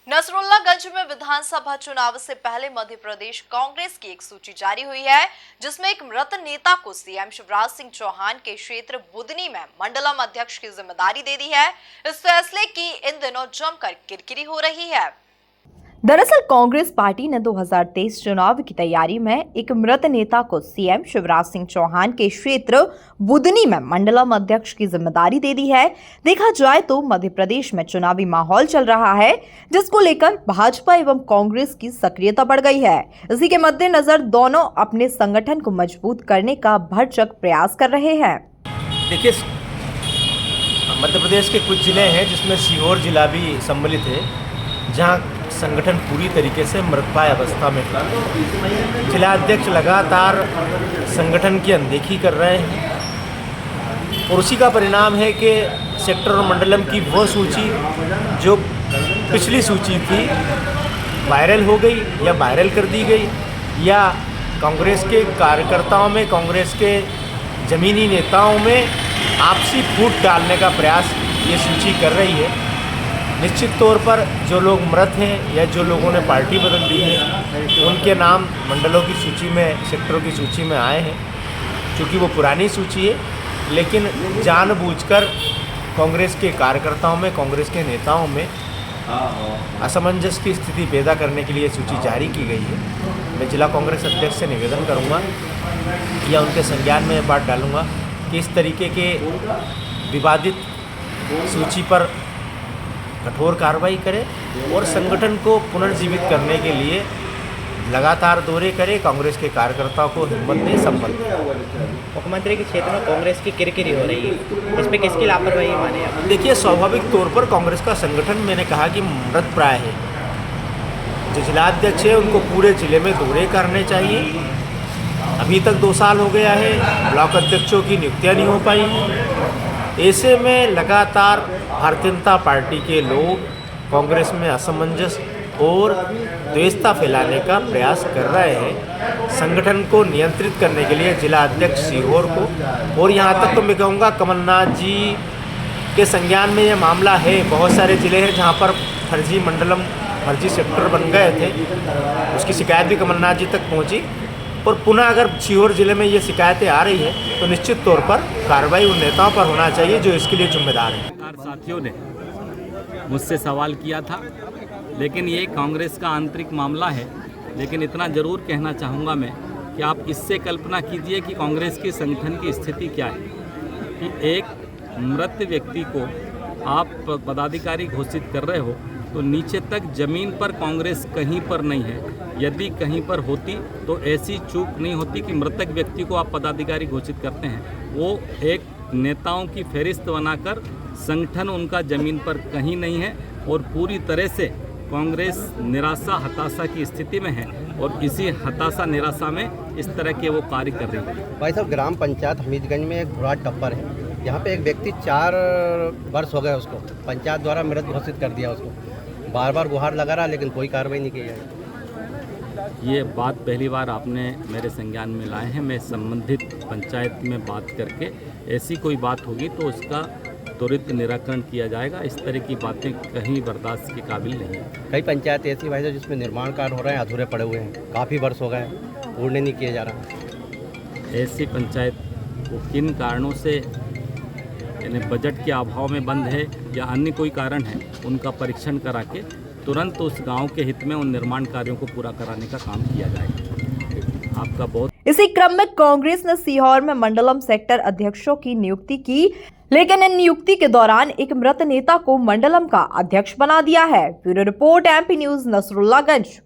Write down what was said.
नसरुल्लागंज में विधानसभा चुनाव से पहले मध्य प्रदेश कांग्रेस की एक सूची जारी हुई है, जिसमें एक मृत नेता को सीएम शिवराज सिंह चौहान के क्षेत्र बुदनी में मंडलम अध्यक्ष की जिम्मेदारी दे दी है। इस फैसले की इन दिनों जमकर किरकिरी हो रही है। दरअसल कांग्रेस पार्टी ने 2023 चुनाव की तैयारी में एक मृत नेता को सीएम शिवराज सिंह चौहान के क्षेत्र बुदनी में मंडलम अध्यक्ष की जिम्मेदारी दे दी है। देखा जाए तो मध्य प्रदेश में चुनावी माहौल चल रहा है, जिसको लेकर भाजपा एवं कांग्रेस की सक्रियता बढ़ गई है। इसी के मद्देनजर दोनों अपने संगठन को मजबूत करने का भरसक प्रयास कर रहे हैं। देखिए, मध्य प्रदेश के कुछ जिले हैं जिसमें सीहोर जिला भी सम्मिलित है, जहां संगठन पूरी तरीके से मृतप्राय अवस्था में है। जिला अध्यक्ष लगातार संगठन की अनदेखी कर रहे हैं और उसी का परिणाम है कि सेक्टर और मंडलम की वह सूची जो पिछली सूची थी वायरल हो गई या वायरल कर दी गई, या कांग्रेस के कार्यकर्ताओं में, कांग्रेस के ज़मीनी नेताओं में आपसी फूट डालने का प्रयास ये सूची कर रही है। निश्चित तौर पर जो लोग मृत हैं या जो लोगों ने पार्टी बदल दी है, उनके नाम मंडलों की सूची में, सेक्टरों की सूची में आए हैं। चूँकि वो पुरानी सूची है, लेकिन जानबूझकर कांग्रेस के कार्यकर्ताओं में, कांग्रेस के नेताओं में असमंजस की स्थिति पैदा करने के लिए सूची जारी की गई है। मैं जिला कांग्रेस अध्यक्ष से निवेदन करूंगा या उनके संज्ञान में बात डालूंगा कि इस तरीके के विवादित सूची पर कठोर कार्रवाई करें और संगठन को पुनर्जीवित करने के लिए लगातार दौरे करें, कांग्रेस के कार्यकर्ताओं को हिम्मत दें, संबल दें। मुख्यमंत्री के क्षेत्र में कांग्रेस की किरकिरी हो रही है, इस पर किसकी लापरवाही माने आप? देखिए, स्वाभाविक तौर पर कांग्रेस का संगठन, मैंने कहा कि मृत प्राय है। जो जिलाध्यक्ष है उनको पूरे जिले में दौरे करने चाहिए। अभी तक 2 साल हो गया है, ब्लॉक अध्यक्षों की नियुक्तियाँ नहीं हो पाई। ऐसे में लगातार भारतीय जनता पार्टी के लोग कांग्रेस में असमंजस और द्वेषता फैलाने का प्रयास कर रहे हैं। संगठन को नियंत्रित करने के लिए जिला अध्यक्ष सीहोर को, और यहाँ तक तो मैं कहूँगा कमलनाथ जी के संज्ञान में ये मामला है। बहुत सारे ज़िले हैं जहाँ पर फर्जी मंडलम, फर्जी सेक्टर बन गए थे, उसकी शिकायत भी कमलनाथ जी तक पहुँची। और पुनः अगर सीहोर जिले में ये शिकायतें आ रही है तो निश्चित तौर पर कार्रवाई उन नेताओं पर होना चाहिए जो इसके लिए जिम्मेदार हैं। साथियों ने मुझसे सवाल किया था, लेकिन ये कांग्रेस का आंतरिक मामला है। लेकिन इतना जरूर कहना चाहूँगा मैं कि आप इससे कल्पना कीजिए कि कांग्रेस की संगठन की स्थिति क्या है कि एक मृत व्यक्ति को आप पदाधिकारी घोषित कर रहे हो, तो नीचे तक जमीन पर कांग्रेस कहीं पर नहीं है। यदि कहीं पर होती तो ऐसी चूक नहीं होती कि मृतक व्यक्ति को आप पदाधिकारी घोषित करते हैं। वो एक नेताओं की फहरिस्त बनाकर संगठन उनका जमीन पर कहीं नहीं है और पूरी तरह से कांग्रेस निराशा, हताशा की स्थिति में है और इसी हताशा, निराशा में इस तरह के वो कार्य कर रही है। भाई साहब, ग्राम पंचायत हमीदगंज में एक बुरा टप्पर है। यहाँ पे एक व्यक्ति 4 वर्ष हो गए, उसको पंचायत द्वारा मृत घोषित कर दिया। उसको बार बार गुहार लगा रहा, लेकिन कोई कार्रवाई नहीं की जाए। ये बात पहली बार आपने मेरे संज्ञान में लाए हैं। मैं संबंधित पंचायत में बात करके ऐसी कोई बात होगी तो उसका त्वरित निराकरण किया जाएगा। इस तरह की बातें कहीं बर्दाश्त के काबिल नहीं है। कई पंचायत ऐसी भाई साहब जिसमें निर्माण कार्य हो रहे हैं, अधूरे पड़े हुए हैं, काफ़ी वर्ष हो गए, पूर्ण नहीं किया जा रहा। ऐसी पंचायत को किन कारणों से, यानी बजट के अभाव में बंद है या अन्य कोई कारण है, उनका परीक्षण करा के तुरंत उस गांव के हित में उन निर्माण कार्यों को पूरा कराने का काम किया जाएगा। आपका बहुत। इसी क्रम में कांग्रेस ने सीहोर में मंडलम सेक्टर अध्यक्षों की नियुक्ति की, लेकिन इन नियुक्ति के दौरान एक मृत नेता को मंडलम का अध्यक्ष बना दिया है। Bureau report, MP news, Nasrullaganj.